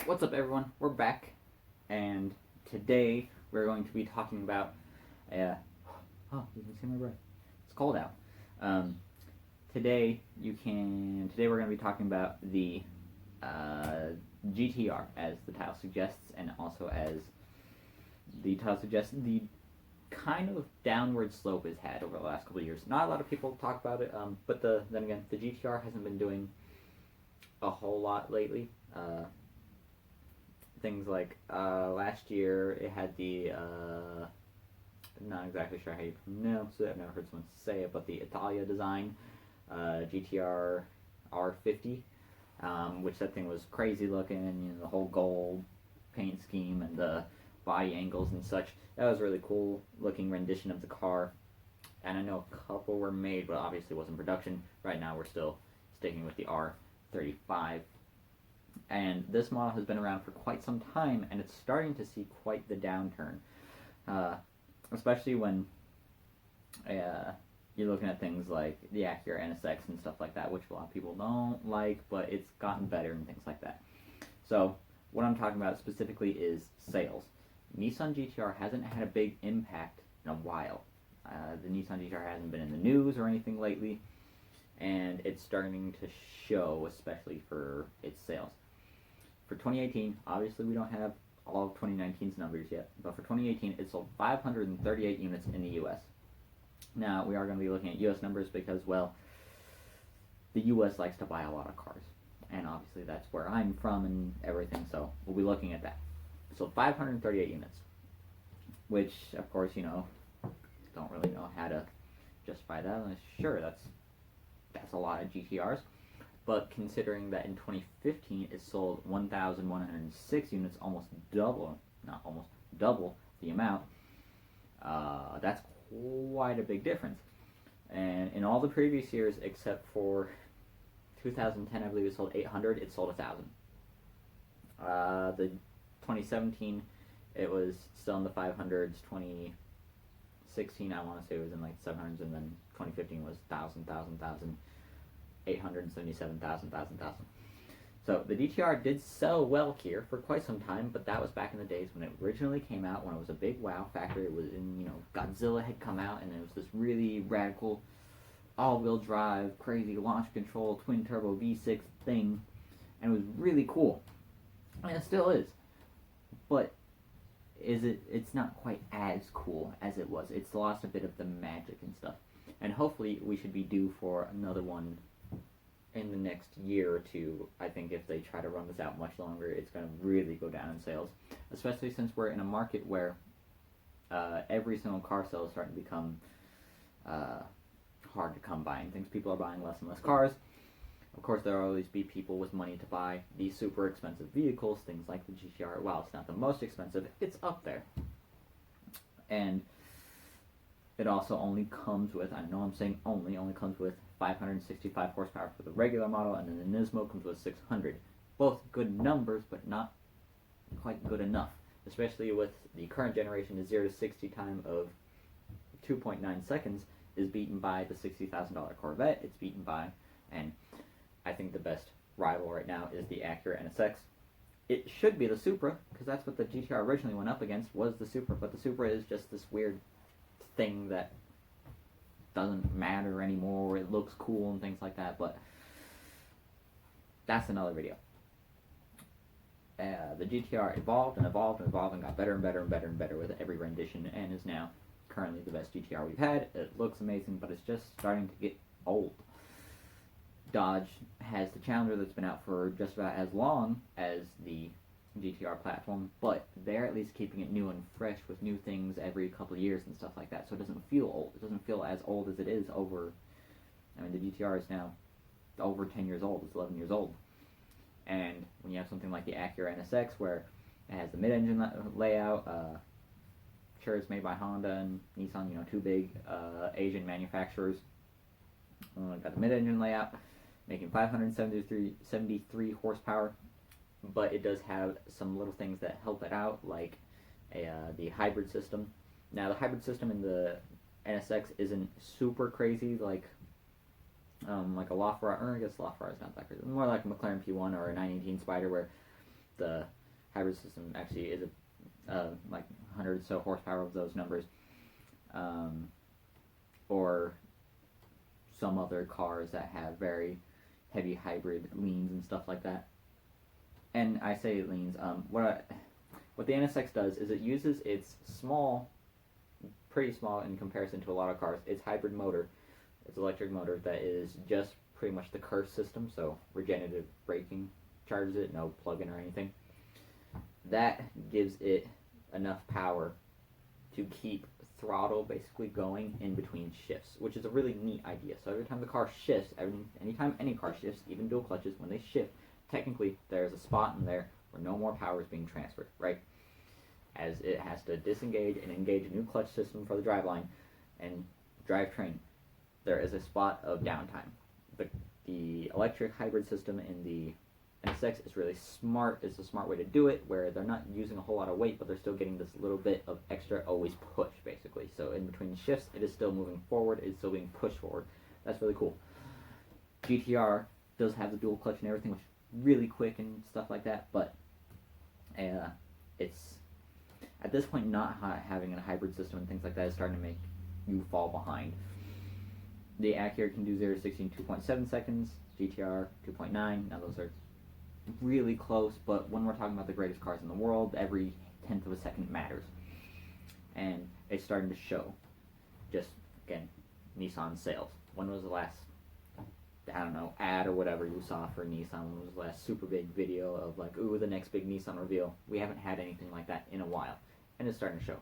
What's up, everyone? We're back, and today we're going to be talking about. Uh, oh, you can see my breath. It's cold out. Um, Today we're going to be talking about the GTR, as the title suggests, and also as the title suggests, the kind of downward slope it's had over the last couple of years. Not a lot of people talk about it, but then again, the GTR hasn't been doing a whole lot lately. Things like last year it had the I'm not exactly sure how you pronounce it. I've never heard someone say it, but the Italia design GTR R50, which that thing was crazy looking. You know, the whole gold paint scheme and the body angles and such. That was a really cool looking rendition of the car. And I know a couple were made, but obviously wasn't production. Right now we're still sticking with the R35. And this model has been around for quite some time, and it's starting to see quite the downturn. Especially when you're looking at things like the Acura NSX and stuff like that, which a lot of people don't like, but it's gotten better and things like that. So what I'm talking about specifically is sales. Nissan GTR hasn't had a big impact in a while. The Nissan GTR hasn't been in the news or anything lately, and it's starting to show, especially for its sales. For 2018, obviously we don't have all of 2019's numbers yet, but for 2018 it sold 538 units in the US. Now, we are going to be looking at US numbers because, well, the US likes to buy a lot of cars, and obviously that's where I'm from and everything, so we'll be looking at that. So 538 units, which, of course, you know, don't really know how to justify that. Sure, that's a lot of GTRs. But considering that in 2015 it sold 1,106 units, not almost double the amount, that's quite a big difference. And in all the previous years, except for 2010, I believe it sold 800, it sold 1,000. The 2017, it was still in the 500s. 2016, I want to say it was in like 700s, and then 2015 was 1,000. 877,000. So the GTR did sell well here for quite some time, but that was back in the days when it originally came out, when it was a big wow factor. It was in, you know, Godzilla had come out, and it was this really radical all-wheel drive, crazy launch control, twin turbo V6 thing, and it was really cool. And it still is. But it's not quite as cool as it was. It's lost a bit of the magic and stuff. And hopefully we should be due for another one in the next year or two. I think if they try to run this out much longer, it's going to really go down in sales, especially since we're in a market where every single car sale is starting to become hard to come by, and things. People are buying less and less cars. Of course, there will always be people with money to buy these super expensive vehicles, things like the GTR. While it's not the most expensive, it's up there. And it also only comes with, I know I'm saying only comes with 565 horsepower for the regular model, and then the Nismo comes with 600. Both good numbers, but not quite good enough. Especially with the current generation, the 0 to 60 time of 2.9 seconds is beaten by the $60,000 Corvette. It's beaten by, and I think the best rival right now is the Acura NSX. It should be the Supra, because that's what the GTR originally went up against, was the Supra, but the Supra is just this weird thing that doesn't matter anymore. It looks cool and things like that, but that's another video. The GTR evolved and got better and better with every rendition, and is now currently the best GTR we've had. It looks amazing, but it's just starting to get old. Dodge has the Challenger that's been out for just about as long as the GTR platform, but they're at least keeping it new and fresh with new things every couple of years and stuff like that, so it doesn't feel old. It doesn't feel as old as it is over, I mean, the GTR is now over 10 years old. It's 11 years old. And when you have something like the Acura NSX, where it has the mid-engine layout, sure, it's made by Honda and Nissan, you know, two big Asian manufacturers. Got the mid-engine layout, making 573 horsepower, but it does have some little things that help it out, like the hybrid system. Now, the hybrid system in the NSX isn't super crazy, like a LaFerrari, or I guess LaFerrari is not that crazy. More like a McLaren P1 or a 918 Spider, where the hybrid system actually is like 100 or so horsepower of those numbers, or some other cars that have very heavy hybrid leans and stuff like that. And I say leans. What the NSX does is it uses its pretty small in comparison to a lot of cars, its hybrid motor, its electric motor that is just pretty much the curse system, so regenerative braking charges it, no plug-in or anything. That gives it enough power to keep throttle basically going in between shifts, which is a really neat idea. So every time the car shifts, anytime any car shifts, even dual clutches, when they shift, technically there's a spot in there where no more power is being transferred, right? As it has to disengage and engage a new clutch system for the driveline and drivetrain, there is a spot of downtime. The electric hybrid system in the NSX is really smart. It's a smart way to do it, where they're not using a whole lot of weight, but they're still getting this little bit of extra always push, basically. So in between the shifts, it is still moving forward. It's still being pushed forward. That's really cool. GTR does have the dual clutch and everything, which is really quick and stuff like that, but it's at this point not having a hybrid system and things like that is starting to make you fall behind. The Acura can do 0 to 60 in 2.7 seconds, GTR 2.9. Now those are really close, but when we're talking about the greatest cars in the world, every tenth of a second matters. And it's starting to show. Just, again, Nissan sales. When was the last, I don't know, ad or whatever you saw for Nissan? When was the last super big video of like, ooh, the next big Nissan reveal? We haven't had anything like that in a while. And it's starting to show.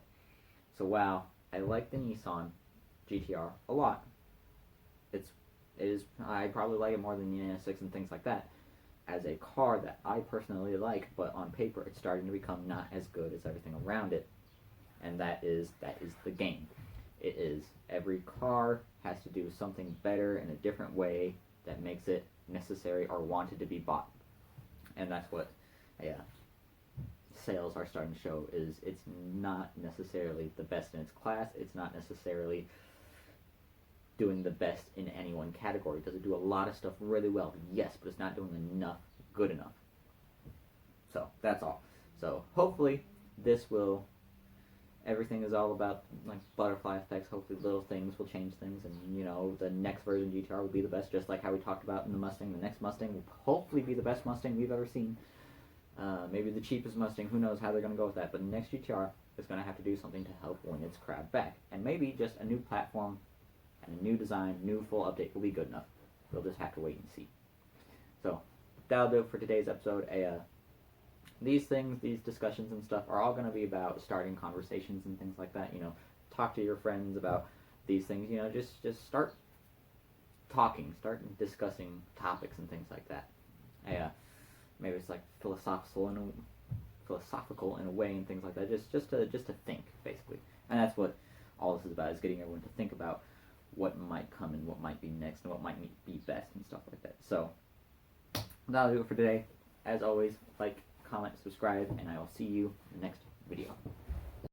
So wow, I like the Nissan GTR a lot. I probably like it more than the NSX and things like that as a car that I personally like, but on paper it's starting to become not as good as everything around it. And that is the game. It is every car has to do something better in a different way that makes it necessary or wanted to be bought. And that's what sales are starting to show, is it's not necessarily the best in its class. It's not necessarily doing the best in any one category. Does it do a lot of stuff really well? Yes, but it's not doing enough good enough. So that's all. So hopefully everything is all about like butterfly effects. Hopefully little things will change things, and the next version of GTR will be the best, just like how we talked about in the Mustang. The next Mustang will hopefully be the best Mustang we've ever seen. Maybe the cheapest Mustang, who knows how they're going to go with that, but the next GTR is going to have to do something to help win its crowd back. And maybe just a new platform and a new design, new full update will be good enough. We'll just have to wait and see. So that'll do it for today's episode. These discussions and stuff are all going to be about starting conversations and things like that. Talk to your friends about these things. Just start talking, start discussing topics and things like that. Maybe it's like philosophical in a way and things like that. Just to think, basically. And that's what all this is about, is getting everyone to think about what might come and what might be next and what might be best and stuff like that. So that'll do it for today. As always, like, comment, subscribe, and I will see you in the next video.